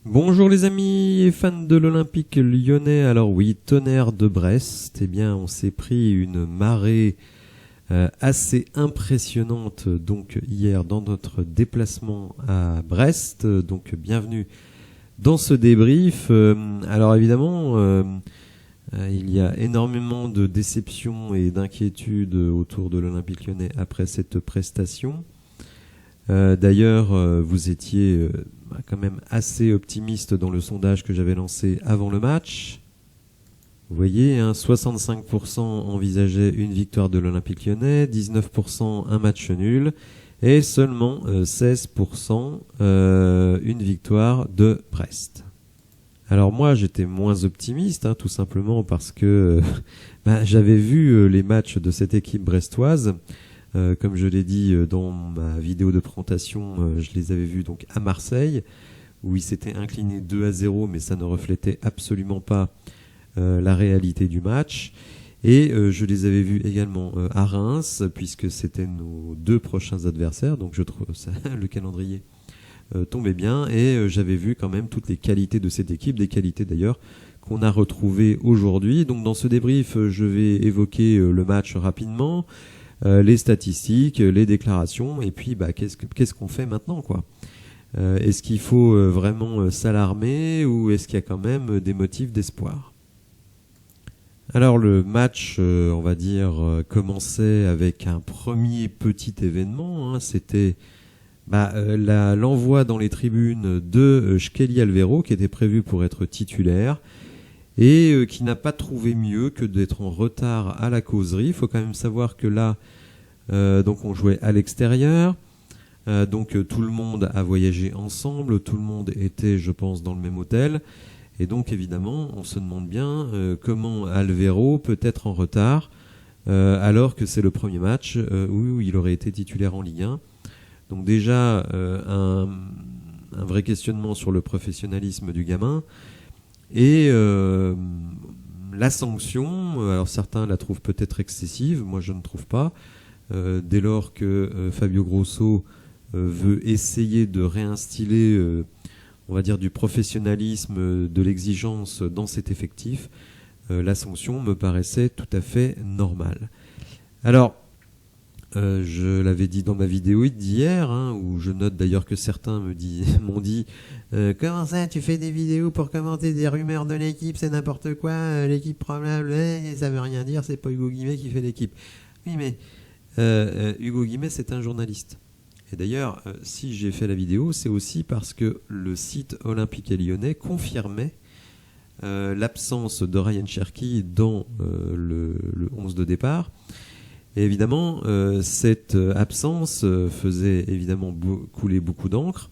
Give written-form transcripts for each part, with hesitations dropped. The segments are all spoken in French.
Bonjour les amis et fans de l'Olympique lyonnais. Alors oui, Tonnerre de Brest, eh bien on s'est pris une marée assez impressionnante donc hier dans notre déplacement à Brest. Donc bienvenue dans ce débrief. Alors évidemment, il y a énormément de déceptions et d'inquiétudes autour de l'Olympique lyonnais après cette prestation. D'ailleurs, vous étiez quand même assez optimiste dans le sondage que j'avais lancé avant le match. Vous voyez, 65% envisageaient une victoire de l'Olympique lyonnais, 19% un match nul et seulement 16% une victoire de Brest. Alors moi, j'étais moins optimiste, tout simplement parce que j'avais vu les matchs de cette équipe brestoise. Comme je l'ai dit dans ma vidéo de présentation, je les avais vus donc à Marseille, où ils s'étaient inclinés 2-0, mais ça ne reflétait absolument pas la réalité du match. Et je les avais vus également à Reims, puisque c'était nos deux prochains adversaires, donc je trouve ça, le calendrier tombait bien, et j'avais vu quand même toutes les qualités de cette équipe, des qualités d'ailleurs qu'on a retrouvées aujourd'hui. Donc dans ce débrief, je vais évoquer le match rapidement, les statistiques, les déclarations, et puis qu'est-ce qu'on fait maintenant, quoi. Est-ce qu'il faut vraiment s'alarmer ou est-ce qu'il y a quand même des motifs d'espoir? Alors le match, on va dire, commençait avec un premier petit événement, c'était l'envoi dans les tribunes de Shkelly Alvero, qui était prévu pour être titulaire, et qui n'a pas trouvé mieux que d'être en retard à la causerie. Il faut quand même savoir que là, donc on jouait à l'extérieur, donc tout le monde a voyagé ensemble, tout le monde était, je pense, dans le même hôtel, et donc évidemment, on se demande bien comment Alvero peut être en retard, alors que c'est le premier match où il aurait été titulaire en Ligue 1. Donc déjà, un vrai questionnement sur le professionnalisme du gamin. Et la sanction, alors certains la trouvent peut-être excessive, moi je ne trouve pas, dès lors que Fabio Grosso veut essayer de réinstiller, on va dire, du professionnalisme, de l'exigence dans cet effectif, la sanction me paraissait tout à fait normale. Alors, je l'avais dit dans ma vidéo d'hier, où je note d'ailleurs que certains m'ont dit comment ça, tu fais des vidéos pour commenter des rumeurs de l'équipe, c'est n'importe quoi, l'équipe probable, ça veut rien dire, c'est pas Hugo Guimet qui fait l'équipe. Oui, mais Hugo Guimet, c'est un journaliste. Et d'ailleurs, si j'ai fait la vidéo, c'est aussi parce que le site Olympique Lyonnais confirmait l'absence de Ryan Cherki dans le 11 de départ. Et évidemment, cette absence faisait évidemment couler beaucoup d'encre.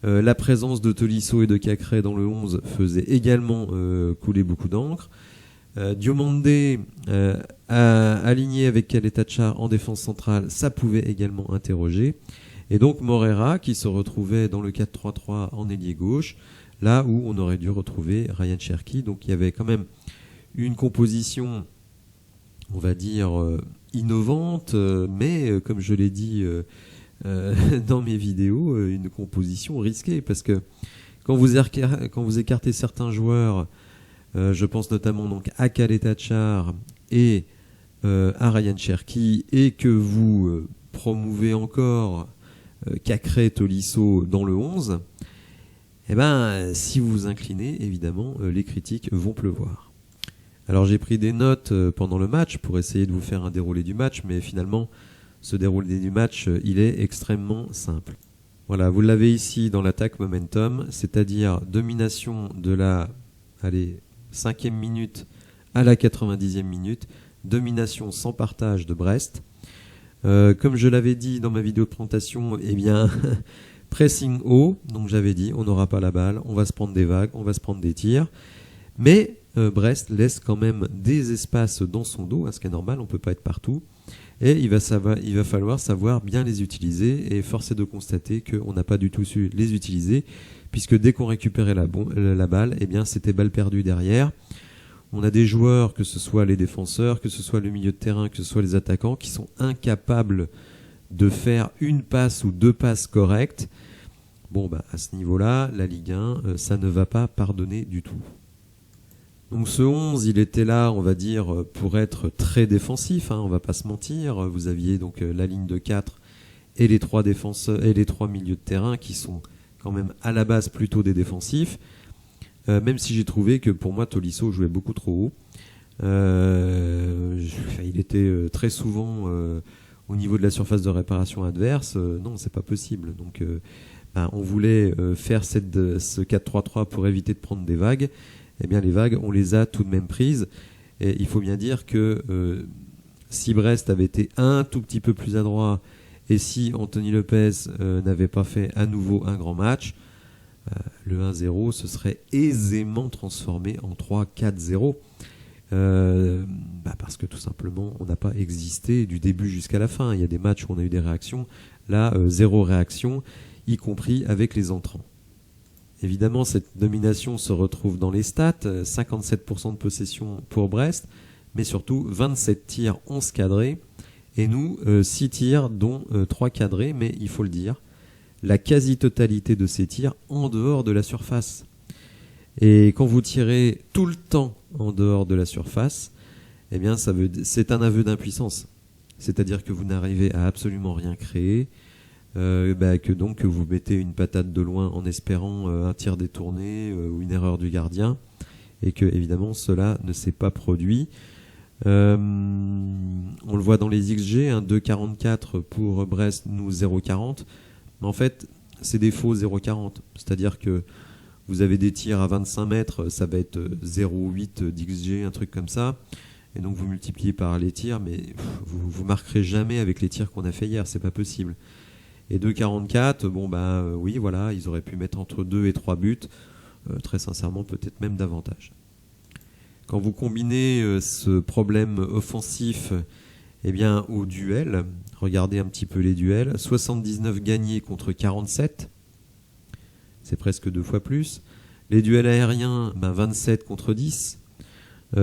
La présence de Tolisso et de Cacré dans le 11 faisait également couler beaucoup d'encre. Diomandé aligné avec Caleta-Car en défense centrale, ça pouvait également interroger. Et donc Morera qui se retrouvait dans le 4-3-3 en ailier gauche, là où on aurait dû retrouver Ryan Cherki. Donc il y avait quand même une composition, on va dire, innovante, mais comme je l'ai dit dans mes vidéos, une composition risquée, parce que quand vous écartez certains joueurs, je pense notamment donc à Caleta-Car et à Ryan Cherki, et que vous promouvez encore Cacré, Tolisso dans le 11, si vous vous inclinez, évidemment, les critiques vont pleuvoir. Alors j'ai pris des notes pendant le match pour essayer de vous faire un déroulé du match, mais finalement ce déroulé du match il est extrêmement simple. Voilà, vous l'avez ici dans l'attaque momentum, c'est-à-dire domination de la 5e minute à la 90e minute, domination sans partage de Brest. Comme je l'avais dit dans ma vidéo de présentation, pressing haut, donc j'avais dit on n'aura pas la balle, on va se prendre des vagues, on va se prendre des tirs, mais Brest laisse quand même des espaces dans son dos, ce qui est normal, on ne peut pas être partout, et il va falloir savoir bien les utiliser, et force est de constater qu'on n'a pas du tout su les utiliser, puisque dès qu'on récupérait la balle, c'était balle perdue derrière. On a des joueurs, que ce soit les défenseurs, que ce soit le milieu de terrain, que ce soit les attaquants, qui sont incapables de faire une passe ou deux passes correctes, Bon, bah, à ce niveau-là, la Ligue 1, ça ne va pas pardonner du tout. Donc ce 11, il était là, on va dire, pour être très défensif, hein, on va pas se mentir. Vous aviez donc la ligne de 4 et les 3 défenseurs et les 3 milieux de terrain qui sont quand même à la base plutôt des défensifs. Même si j'ai trouvé que pour moi Tolisso jouait beaucoup trop haut. Il était très souvent au niveau de la surface de réparation adverse. Non, c'est pas possible. Donc on voulait faire ce 4-3-3 pour éviter de prendre des vagues. Eh bien, les vagues, on les a tout de même prises. Et il faut bien dire que si Brest avait été un tout petit peu plus adroit et si Anthony Lopez n'avait pas fait à nouveau un grand match, le 1-0 se serait aisément transformé en 3-4-0. Parce que tout simplement, on n'a pas existé du début jusqu'à la fin. Il y a des matchs où on a eu des réactions. Là, zéro réaction, y compris avec les entrants. Évidemment, cette domination se retrouve dans les stats, 57% de possession pour Brest, mais surtout 27 tirs, 11 cadrés, et nous, 6 tirs, dont 3 cadrés, mais il faut le dire, la quasi-totalité de ces tirs en dehors de la surface. Et quand vous tirez tout le temps en dehors de la surface, eh bien, c'est un aveu d'impuissance. C'est-à-dire que vous n'arrivez à absolument rien créer, que vous mettez une patate de loin en espérant un tir détourné ou une erreur du gardien, et que évidemment cela ne s'est pas produit. On le voit dans les XG, 2,44 pour Brest, nous 0,40. Mais en fait, c'est des faux 0,40. C'est-à-dire que vous avez des tirs à 25 mètres, ça va être 0,8 d'XG, un truc comme ça. Et donc vous multipliez par les tirs, mais vous marquerez jamais avec les tirs qu'on a fait hier, c'est pas possible. Et 2,44, oui, voilà, ils auraient pu mettre entre 2 et 3 buts. Très sincèrement, peut-être même davantage. Quand vous combinez ce problème offensif au duel, regardez un petit peu les duels. 79 gagnés contre 47, c'est presque 2 fois plus. Les duels aériens, 27 contre 10.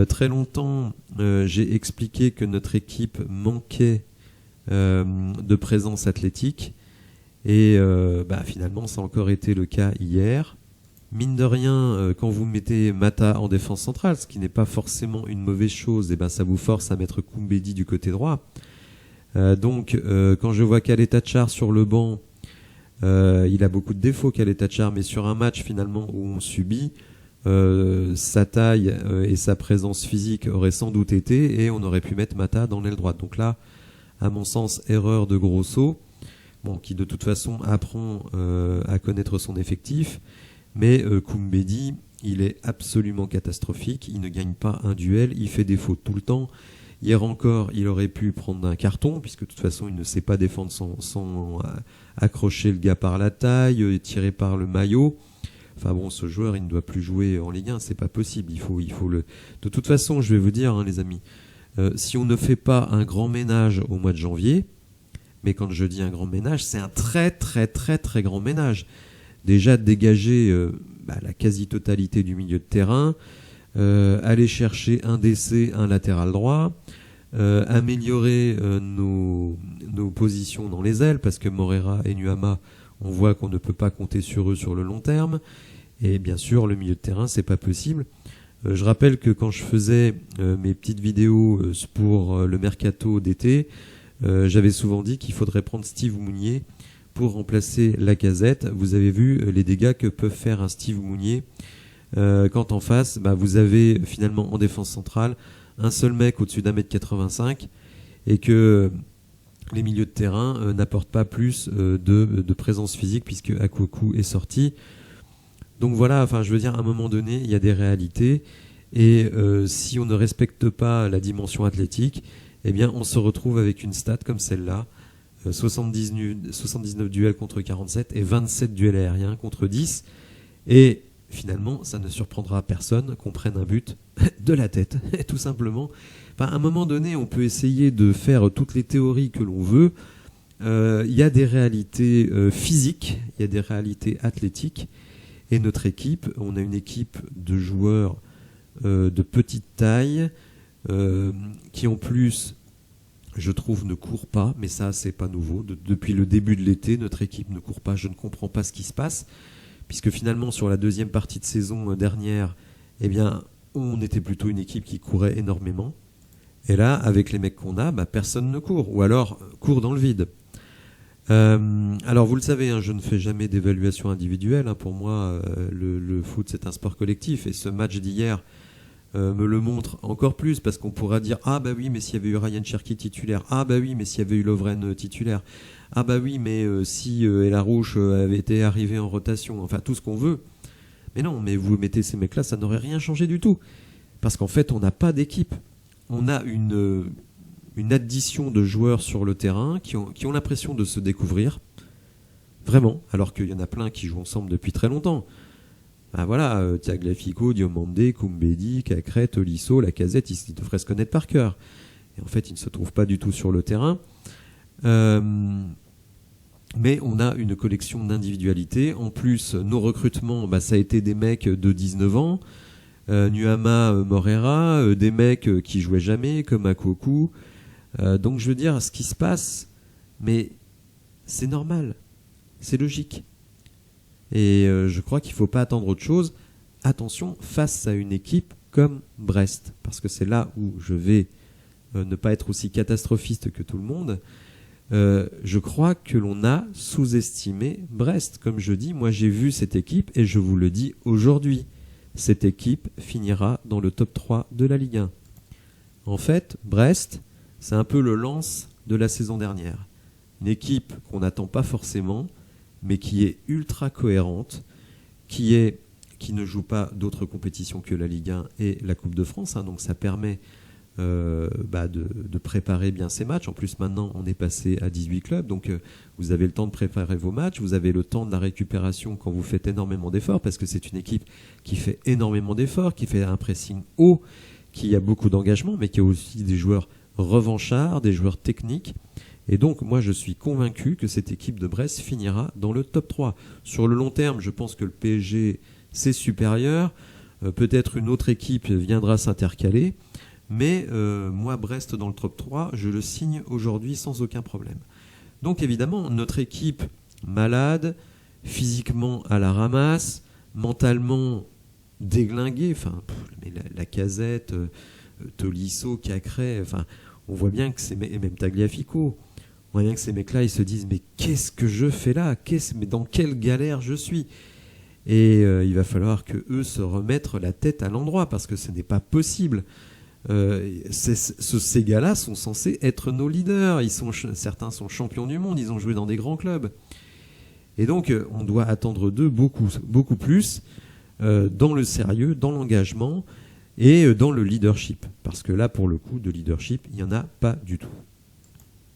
Très longtemps, j'ai expliqué que notre équipe manquait de présence athlétique. Et finalement, ça a encore été le cas hier. Mine de rien, quand vous mettez Mata en défense centrale, ce qui n'est pas forcément une mauvaise chose, ça vous force à mettre Koumbedi du côté droit. Quand je vois Kaleta-Tchar sur le banc, il a beaucoup de défauts, Kaleta-Tchar, mais sur un match finalement où on subit, sa taille et sa présence physique auraient sans doute été, et on aurait pu mettre Mata dans l'aile droite. Donc là, à mon sens, erreur de Grosso. Qui de toute façon apprend à connaître son effectif, mais Koumbedi, il est absolument catastrophique, il ne gagne pas un duel, il fait des fautes tout le temps. Hier encore, il aurait pu prendre un carton, puisque de toute façon, il ne sait pas défendre sans accrocher le gars par la taille, tirer par le maillot. Enfin bon, ce joueur, il ne doit plus jouer en Ligue 1, c'est pas possible. Il faut le. De toute façon, je vais vous dire, les amis, si on ne fait pas un grand ménage au mois de janvier, mais quand je dis un grand ménage, c'est un très très très très grand ménage. Déjà dégager la quasi-totalité du milieu de terrain, aller chercher un DC, un latéral droit, améliorer nos positions dans les ailes, parce que Morera et Nuama, on voit qu'on ne peut pas compter sur eux sur le long terme. Et bien sûr, le milieu de terrain, c'est pas possible. Je rappelle que quand je faisais mes petites vidéos pour le mercato d'été, j'avais souvent dit qu'il faudrait prendre Steve Mounier pour remplacer Lacazette. Vous avez vu les dégâts que peut faire un Steve Mounier quand en face, vous avez finalement en défense centrale un seul mec au-dessus d'1m85 et que les milieux de terrain n'apportent pas plus de présence physique puisque Akouakou est sorti. Donc voilà, je veux dire, à un moment donné, il y a des réalités et si on ne respecte pas la dimension athlétique, eh bien, on se retrouve avec une stat comme celle-là, 79 duels contre 47 et 27 duels aériens contre 10. Et finalement, ça ne surprendra personne qu'on prenne un but de la tête, tout simplement. À un moment donné, on peut essayer de faire toutes les théories que l'on veut. Il y a des réalités physiques, il y a des réalités athlétiques. Et notre équipe, on a une équipe de joueurs de petite taille, qui en plus je trouve, ne court pas, mais ça, c'est pas nouveau. Depuis le début de l'été, notre équipe ne court pas. Je ne comprends pas ce qui se passe, puisque finalement, sur la deuxième partie de saison dernière, eh bien, on était plutôt une équipe qui courait énormément. Et là, avec les mecs qu'on a, personne ne court, ou alors court dans le vide. Alors, vous le savez, je ne fais jamais d'évaluation individuelle. Pour moi, le foot, c'est un sport collectif, et ce match d'hier me le montre encore plus, parce qu'on pourra dire ah bah oui, mais s'il y avait eu Ryan Cherki titulaire, ah bah oui, mais s'il y avait eu Lovren titulaire, ah bah oui, mais si Elarouche avait été arrivé en rotation, enfin tout ce qu'on veut. Mais non, mais vous mettez ces mecs-là, ça n'aurait rien changé du tout, parce qu'en fait on n'a pas d'équipe, on a une addition de joueurs sur le terrain qui ont l'impression de se découvrir vraiment, alors qu'il y en a plein qui jouent ensemble depuis très longtemps. Voilà, Tagliafico, Diomande, Koumbedi, Cacré, Tolisso, Lacazette, ils devraient se connaître par cœur. Et en fait, ils ne se trouvent pas du tout sur le terrain. Mais on a une collection d'individualités. En plus, nos recrutements, ça a été des mecs de 19 ans, Nuama, Morera, des mecs qui jouaient jamais, comme Akoku. Donc je veux dire, ce qui se passe, mais c'est normal, c'est logique. Et je crois qu'il ne faut pas attendre autre chose. Attention, face à une équipe comme Brest, parce que c'est là où je vais ne pas être aussi catastrophiste que tout le monde. Je crois que l'on a sous-estimé Brest. Comme je dis, moi j'ai vu cette équipe et je vous le dis aujourd'hui. Cette équipe finira dans le top 3 de la Ligue 1. En fait, Brest, c'est un peu le Lens de la saison dernière. Une équipe qu'on n'attend pas forcément, mais qui est ultra cohérente, qui ne joue pas d'autres compétitions que la Ligue 1 et la Coupe de France. Donc ça permet de préparer bien ces matchs. En plus, maintenant, on est passé à 18 clubs, donc vous avez le temps de préparer vos matchs, vous avez le temps de la récupération quand vous faites énormément d'efforts, parce que c'est une équipe qui fait énormément d'efforts, qui fait un pressing haut, qui a beaucoup d'engagement, mais qui a aussi des joueurs revanchards, des joueurs techniques. Et donc, moi, je suis convaincu que cette équipe de Brest finira dans le top 3. Sur le long terme, je pense que le PSG, c'est supérieur. Peut-être une autre équipe viendra s'intercaler. Mais moi, Brest dans le top 3, je le signe aujourd'hui sans aucun problème. Donc, évidemment, notre équipe malade, physiquement à la ramasse, mentalement déglinguée. Lacazette, Tolisso, Cacré, on voit bien que c'est même Tagliafico. On voit bien que ces mecs-là, ils se disent mais qu'est-ce que je fais là, mais dans quelle galère je suis. Et il va falloir que eux se remettent la tête à l'endroit, parce que ce n'est pas possible. Ces gars-là sont censés être nos leaders. Certains sont champions du monde, ils ont joué dans des grands clubs. Et donc on doit attendre d'eux beaucoup, beaucoup plus dans le sérieux, dans l'engagement et dans le leadership. Parce que là, pour le coup, de leadership, il n'y en a pas du tout.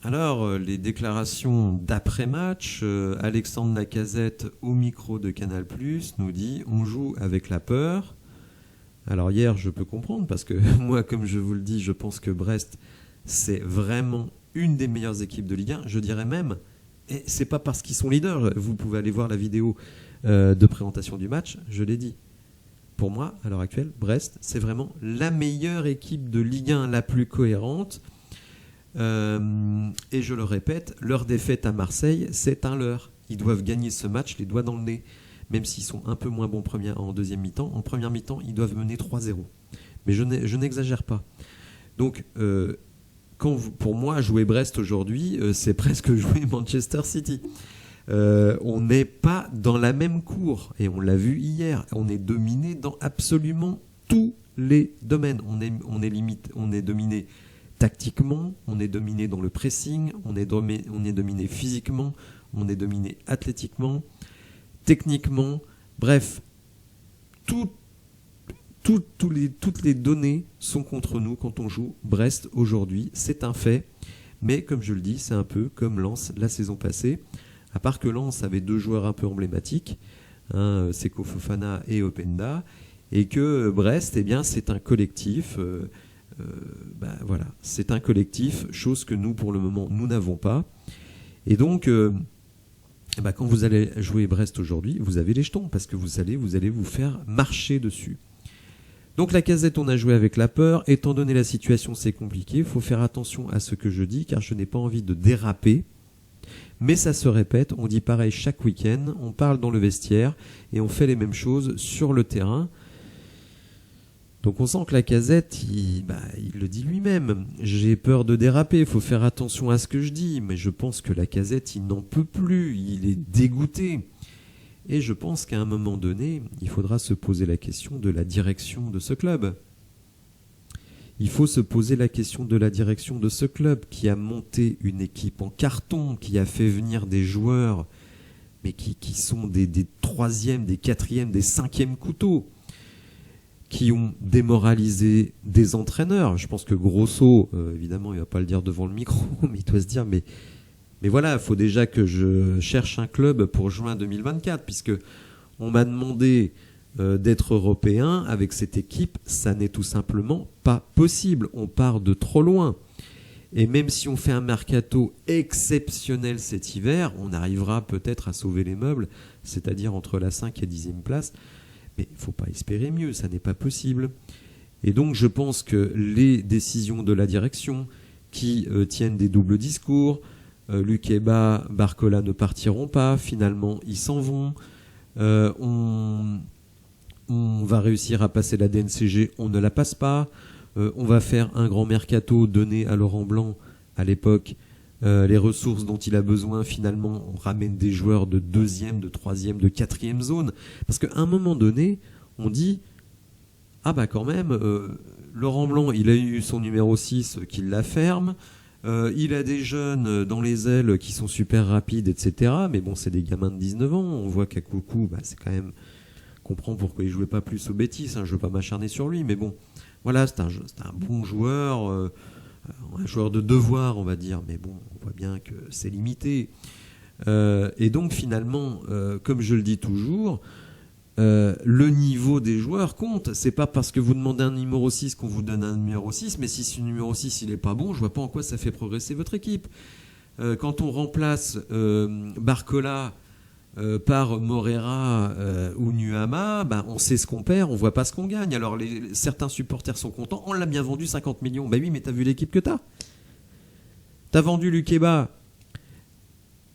Alors, les déclarations d'après-match, Alexandre Lacazette au micro de Canal+, nous dit « On joue avec la peur ». Alors hier, je peux comprendre, parce que moi, comme je vous le dis, je pense que Brest, c'est vraiment une des meilleures équipes de Ligue 1. Je dirais même, et c'est pas parce qu'ils sont leaders, vous pouvez aller voir la vidéo de présentation du match, je l'ai dit. Pour moi, à l'heure actuelle, Brest, c'est vraiment la meilleure équipe de Ligue 1, la plus cohérente. Et je le répète, leur défaite à Marseille, c'est un leurre. Ils doivent gagner ce match les doigts dans le nez. Même s'ils sont un peu moins bons en deuxième mi-temps. En première mi-temps, ils doivent mener 3-0. Mais je n'exagère pas. Donc, pour moi, jouer Brest aujourd'hui, c'est presque jouer Manchester City. On n'est pas dans la même cour. Et on l'a vu hier. On est dominé dans absolument tous les domaines. On est dominé tactiquement, on est dominé dans le pressing, on est dominé physiquement, on est dominé athlétiquement, techniquement, bref, toutes les données sont contre nous quand on joue Brest aujourd'hui, c'est un fait, mais comme je le dis, c'est un peu comme Lens la saison passée, à part que Lens avait deux joueurs un peu emblématiques, Seko Fofana et Openda, et que Brest, eh bien, c'est un collectif. Voilà, c'est un collectif, chose que nous, pour le moment, nous n'avons pas. Et donc, quand vous allez jouer Brest aujourd'hui, vous avez les jetons, parce que vous allez vous faire marcher dessus. Donc Lacazette, on a joué avec la peur. Étant donné la situation, c'est compliqué. Il faut faire attention à ce que je dis, car je n'ai pas envie de déraper. Mais ça se répète, on dit pareil chaque week-end, on parle dans le vestiaire et on fait les mêmes choses sur le terrain. Donc on sent que Lacazette, il le dit lui-même. J'ai peur de déraper, il faut faire attention à ce que je dis. Mais je pense que Lacazette, il n'en peut plus, il est dégoûté. Et je pense qu'à un moment donné, il faudra se poser la question de la direction de ce club. Il faut se poser la question de la direction de ce club qui a monté une équipe en carton, qui a fait venir des joueurs, mais qui sont des troisièmes, des quatrièmes, des cinquièmes couteaux, qui ont démoralisé des entraîneurs. Je pense que Grosso, évidemment, il ne va pas le dire devant le micro, mais il doit se dire, mais voilà, il faut déjà que je cherche un club pour juin 2024, puisque on m'a demandé d'être européen avec cette équipe, ça n'est tout simplement pas possible. On part de trop loin. Et même si on fait un mercato exceptionnel cet hiver, on arrivera peut-être à sauver les meubles, c'est-à-dire entre la 5 et 10e place. Mais il ne faut pas espérer mieux, ça n'est pas possible. Et donc je pense que les décisions de la direction qui tiennent des doubles discours, Lukeba, Barcola ne partiront pas, finalement ils s'en vont. On va réussir à passer la DNCG, on ne la passe pas. On va faire un grand mercato, donner à Laurent Blanc, à l'époque, les ressources dont il a besoin. Finalement, on ramène des joueurs de 2e, de 3e, de 4e zone. Parce qu'à un moment donné, on dit « Ah bah quand même, Laurent Blanc, il a eu son numéro 6 qu'il la ferme. Il a des jeunes dans les ailes qui sont super rapides, etc. Mais bon, c'est des gamins de 19 ans. On voit qu'à Koukou, c'est quand même... On comprend pourquoi il jouait pas plus aux bêtises, hein, je veux pas m'acharner sur lui, mais bon, voilà, c'est un bon joueur, un joueur de devoir, on va dire, mais bon, on voit bien que c'est limité. Et donc finalement, comme je le dis toujours, le niveau des joueurs compte. C'est pas parce que vous demandez un numéro 6 qu'on vous donne un numéro 6, mais si ce numéro 6 il est pas bon, je vois pas en quoi ça fait progresser votre équipe. Quand on remplace Barcola par Morera ou Nuama, on sait ce qu'on perd, on voit pas ce qu'on gagne. Alors certains supporters sont contents, on l'a bien vendu 50 millions. Bah oui, mais t'as vu l'équipe que t'as vendu Lukeba.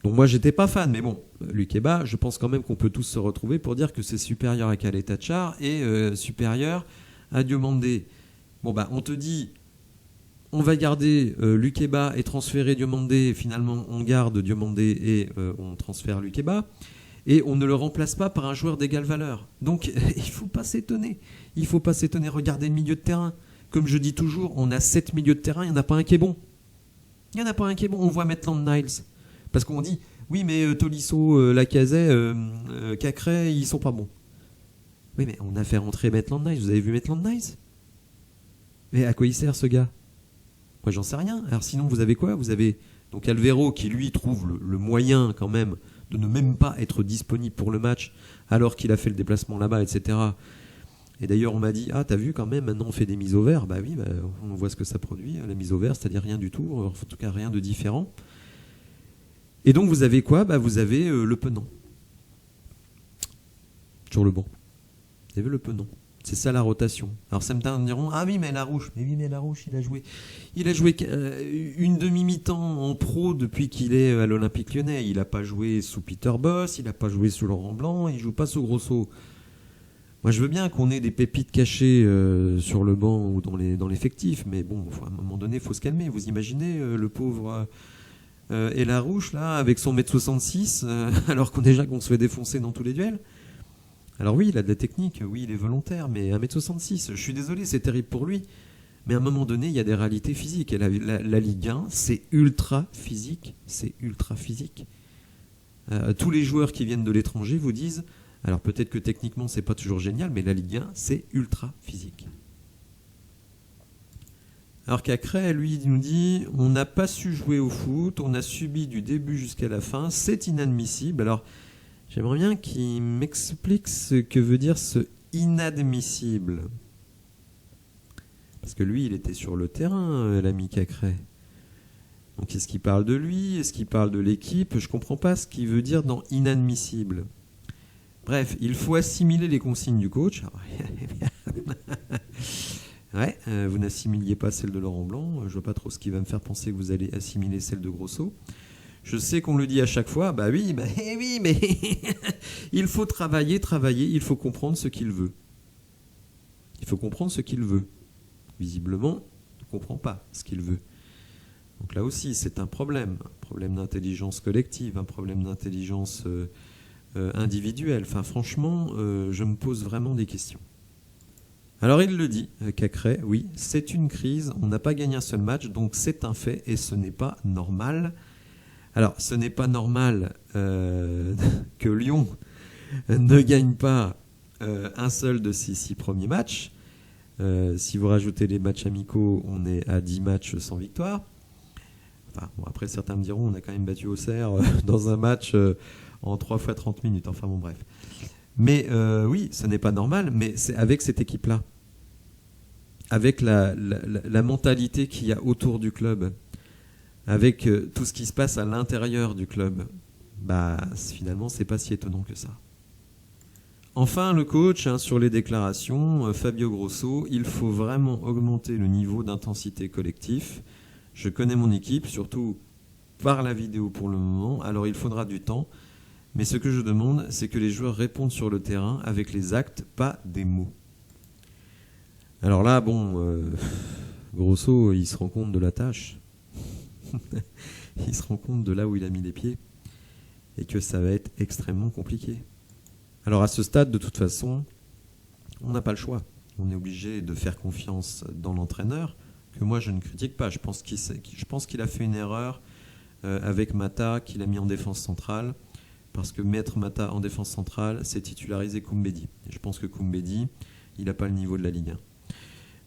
Donc moi j'étais pas fan, mais bon, Lukeba, je pense quand même qu'on peut tous se retrouver pour dire que c'est supérieur à Kaletachar et supérieur à Diomandé. Bon on te dit on va garder Lukeba et transférer Diomandé. Finalement, on garde Diomandé et on transfère Lukeba. Et on ne le remplace pas par un joueur d'égale valeur. Donc, il ne faut pas s'étonner. Il ne faut pas s'étonner. Regardez le milieu de terrain. Comme je dis toujours, on a 7 milieux de terrain. Il n'y en a pas un qui est bon. Il n'y en a pas un qui est bon. On voit Maitland Niles. Parce qu'on dit, oui, mais Tolisso, Lacazette, Cacré, ils ne sont pas bons. Oui, mais on a fait rentrer Maitland Niles. Vous avez vu Maitland Niles? Mais à quoi il sert, ce gars? Moi, j'en sais rien. Alors sinon, vous avez quoi? Vous avez donc Alvero qui, lui, trouve le moyen quand même de ne même pas être disponible pour le match alors qu'il a fait le déplacement là-bas, etc. Et d'ailleurs, on m'a dit, ah, t'as vu quand même, maintenant on fait des mises au vert. Bah oui, on voit ce que ça produit, la mise au vert, c'est-à-dire rien du tout, en tout cas rien de différent. Et donc, vous avez quoi? Vous avez le Penant. Sur le banc. Vous avez le Penant. C'est ça la rotation. Alors certains me diront, ah oui mais Larouche, il a joué une demi-mi-temps en pro depuis qu'il est à l'Olympique Lyonnais. Il n'a pas joué sous Peter Bosz, il n'a pas joué sous Laurent Blanc, il joue pas sous Grosso. Moi je veux bien qu'on ait des pépites cachées sur le banc ou dans l'effectif, mais bon, à un moment donné, il faut se calmer. Vous imaginez le pauvre et Larouche là avec son 1m66 alors qu'on se fait défoncer dans tous les duels. Alors oui, il a de la technique, oui, il est volontaire, mais 1m66, je suis désolé, c'est terrible pour lui. Mais à un moment donné, il y a des réalités physiques. Et la Ligue 1, c'est ultra physique. Tous les joueurs qui viennent de l'étranger vous disent, alors peut-être que techniquement, c'est pas toujours génial, mais la Ligue 1, c'est ultra physique. Alors qu'Acré, lui, il nous dit, on n'a pas su jouer au foot, on a subi du début jusqu'à la fin, c'est inadmissible. Alors, j'aimerais bien qu'il m'explique ce que veut dire ce inadmissible. Parce que lui, il était sur le terrain, l'ami Cacré. Donc est-ce qu'il parle de lui? Est-ce qu'il parle de l'équipe? Je ne comprends pas ce qu'il veut dire dans inadmissible. Bref, il faut assimiler les consignes du coach. Ouais, vous n'assimiliez pas celle de Laurent Blanc. Je vois pas trop ce qui va me faire penser que vous allez assimiler celle de Grosso. Je sais qu'on le dit à chaque fois. Bah oui, mais il faut travailler. Il faut comprendre ce qu'il veut. Il faut comprendre ce qu'il veut. Visiblement, il ne comprend pas ce qu'il veut. Donc là aussi, c'est un problème d'intelligence collective, un problème d'intelligence individuelle. Enfin, franchement, je me pose vraiment des questions. Alors il le dit, Cacré, oui, c'est une crise, on n'a pas gagné un seul match, donc c'est un fait et ce n'est pas normal. Alors, ce n'est pas normal que Lyon ne gagne pas un seul de ses 6 premiers matchs. Si vous rajoutez les matchs amicaux, on est à 10 matchs sans victoire. Enfin, bon, après, certains me diront, on a quand même battu Auxerre dans un match en 3 fois 30 minutes. Enfin bon, bref. Mais oui, ce n'est pas normal, mais c'est avec cette équipe-là, avec la mentalité qu'il y a autour du club, avec tout ce qui se passe à l'intérieur du club, bah finalement, c'est pas si étonnant que ça. Enfin, le coach, sur les déclarations, Fabio Grosso, il faut vraiment augmenter le niveau d'intensité collectif. Je connais mon équipe, surtout par la vidéo pour le moment, alors il faudra du temps. Mais ce que je demande, c'est que les joueurs répondent sur le terrain avec les actes, pas des mots. Alors là, bon, Grosso, il se rend compte de la tâche. Il se rend compte de là où il a mis les pieds. Et que ça va être extrêmement compliqué. Alors à ce stade, de toute façon, on n'a pas le choix. On est obligé de faire confiance dans l'entraîneur, que moi je ne critique pas. Je pense qu'il a fait une erreur avec Mata, qu'il a mis en défense centrale. Parce que mettre Mata en défense centrale, c'est titulariser Koumbedi. Et je pense que Koumbedi, il n'a pas le niveau de la Ligue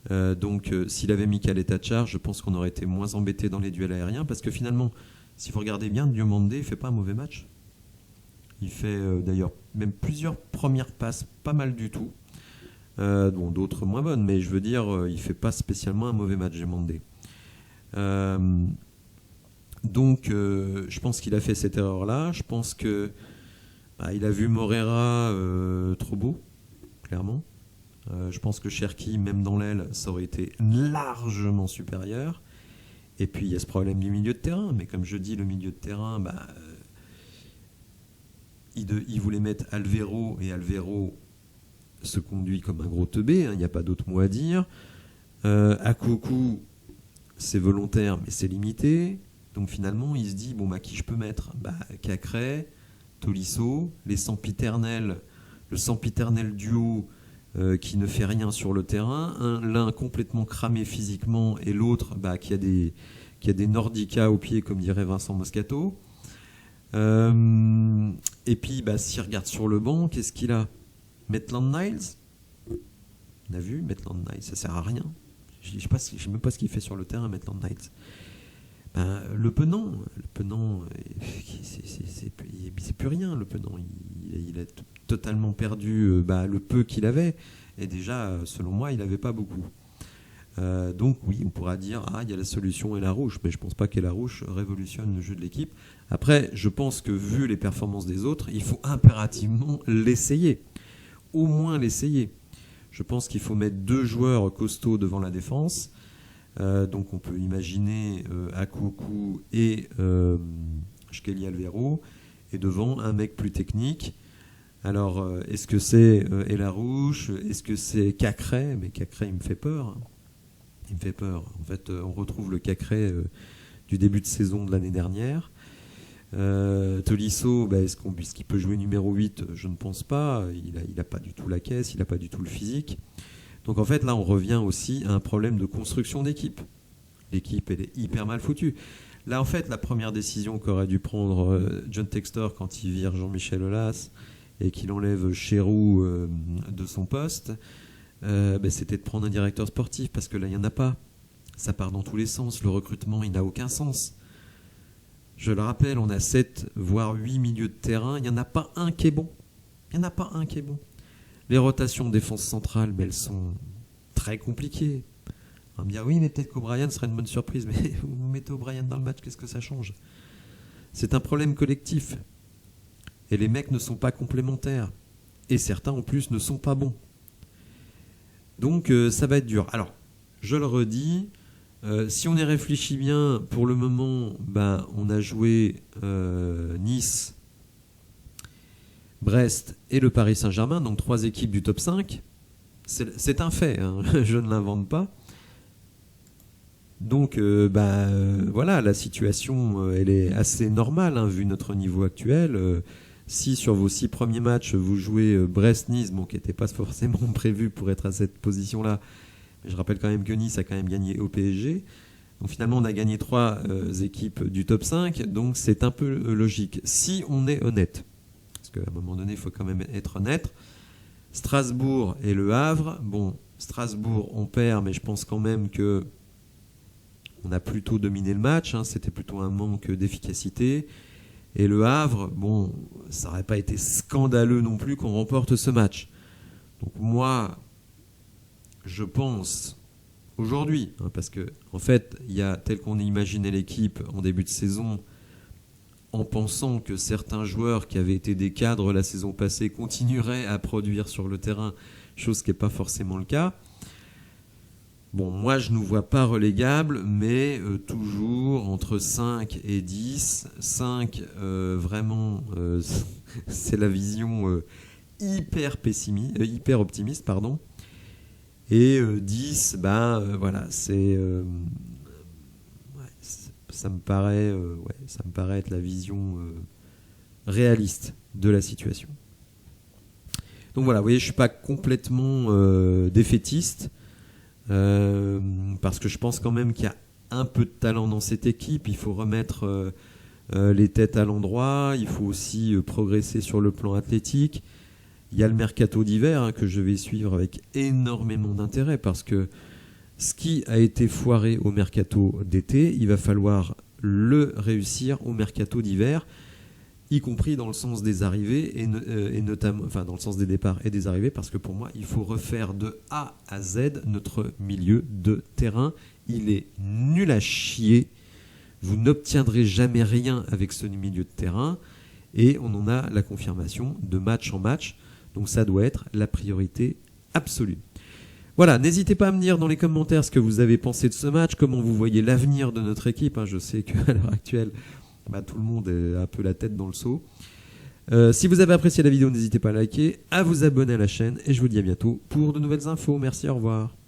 1. Donc s'il avait mis Kaletacha, je pense qu'on aurait été moins embêté dans les duels aériens. Parce que finalement, si vous regardez bien, Diomandé ne fait pas un mauvais match. Il fait d'ailleurs même plusieurs premières passes, pas mal du tout. Bon, d'autres moins bonnes, mais je veux dire, il ne fait pas spécialement un mauvais match, Diomandé. Donc, je pense qu'il a fait cette erreur-là. Je pense que il a vu Morera trop beau, clairement. Je pense que Cherki, même dans l'aile, ça aurait été largement supérieur. Et puis, il y a ce problème du milieu de terrain. Mais comme je dis, le milieu de terrain, il voulait mettre Alvero, et Alvero se conduit comme un gros teubé. Il n'y a pas d'autre mot à dire. Akoukou, c'est volontaire, mais c'est limité. Donc finalement, il se dit, bon, qui je peux mettre ? Cacré, Tolisso, le sempiternel duo qui ne fait rien sur le terrain, l'un complètement cramé physiquement et l'autre qui a des nordicas au pied, comme dirait Vincent Moscato. Et puis, s'il regarde sur le banc, qu'est-ce qu'il a ? Maitland Niles ? On a vu, Maitland Niles, ça sert à rien. Je ne sais même pas ce qu'il fait sur le terrain, Maitland Niles. Le Penant, c'est plus rien. Le Penant, il a totalement perdu le peu qu'il avait. Et déjà, selon moi, il n'avait pas beaucoup. Donc oui, on pourra dire il y a la solution Elarouche, mais je ne pense pas qu'Elarouche révolutionne le jeu de l'équipe. Après, je pense que vu les performances des autres, il faut impérativement l'essayer. Au moins l'essayer. Je pense qu'il faut mettre 2 joueurs costauds devant la défense. Donc on peut imaginer Akoukou et Shkeli Alvero, et devant un mec plus technique. Alors est-ce que c'est Elarouche ? Est-ce que c'est Cacré ? Mais Cacré, il me fait peur. Il me fait peur. En fait, on retrouve le Cacré du début de saison de l'année dernière. Tolisso, est-ce qu'il peut jouer numéro 8 ? Je ne pense pas. Il n'a pas du tout la caisse, il n'a pas du tout le physique. Donc en fait, là, on revient aussi à un problème de construction d'équipe. L'équipe, elle est hyper mal foutue. Là, en fait, la première décision qu'aurait dû prendre John Textor quand il vire Jean-Michel Aulas et qu'il enlève Chéroux de son poste, c'était de prendre un directeur sportif, parce que là, il n'y en a pas. Ça part dans tous les sens. Le recrutement, il n'a aucun sens. Je le rappelle, on a 7, voire 8 milieux de terrain. Il n'y en a pas un qui est bon. Il n'y en a pas un qui est bon. Les rotations de défense centrale, elles sont très compliquées. On va me dire, oui, mais peut-être qu'O'Brien serait une bonne surprise. Mais vous mettez O'Brien dans le match, qu'est-ce que ça change ? C'est un problème collectif. Et les mecs ne sont pas complémentaires. Et certains, en plus, ne sont pas bons. Donc, ça va être dur. Alors, je le redis, si on y réfléchit bien, pour le moment, on a joué Nice, Brest et le Paris Saint-Germain, donc 3 équipes du top 5. C'est un fait, hein, je ne l'invente pas. Donc voilà, la situation elle est assez normale, hein, vu notre niveau actuel. Si sur vos 6 premiers matchs vous jouez Brest-Nice, qui n'était pas forcément prévu pour être à cette position-là, mais je rappelle quand même que Nice a quand même gagné au PSG. Donc finalement on a gagné 3 équipes du top 5, donc c'est un peu logique. Si on est honnête, parce qu'à un moment donné il faut quand même être honnête, Strasbourg et Le Havre, Strasbourg on perd, mais je pense quand même que on a plutôt dominé le match, hein, c'était plutôt un manque d'efficacité. Et Le Havre, ça n'aurait pas été scandaleux non plus qu'on remporte ce match. Donc moi, je pense aujourd'hui, hein, parce que en fait, il y a tel qu'on imaginé l'équipe en début de saison, en pensant que certains joueurs qui avaient été des cadres la saison passée continueraient à produire sur le terrain, chose qui n'est pas forcément le cas. Moi, je ne nous vois pas relégables, mais toujours entre 5 et 10. 5, vraiment, c'est la vision hyper optimiste, pardon. Et 10, voilà, ça me paraît être la vision réaliste de la situation. Donc voilà, vous voyez, je ne suis pas complètement défaitiste. Parce que je pense quand même qu'il y a un peu de talent dans cette équipe. Il faut remettre les têtes à l'endroit. Il faut aussi progresser sur le plan athlétique. Il y a le mercato d'hiver, hein, que je vais suivre avec énormément d'intérêt, parce que ce qui a été foiré au mercato d'été, il va falloir le réussir au mercato d'hiver, y compris dans le sens des arrivées et notamment, dans le sens des départs et des arrivées, parce que pour moi, il faut refaire de A à Z notre milieu de terrain. Il est nul à chier. Vous n'obtiendrez jamais rien avec ce milieu de terrain, et on en a la confirmation de match en match. Donc ça doit être la priorité absolue. Voilà, n'hésitez pas à me dire dans les commentaires ce que vous avez pensé de ce match, comment vous voyez l'avenir de notre équipe. Je sais qu'à l'heure actuelle, tout le monde est un peu la tête dans le seau. Si vous avez apprécié la vidéo, n'hésitez pas à liker, à vous abonner à la chaîne, et je vous dis à bientôt pour de nouvelles infos. Merci, au revoir.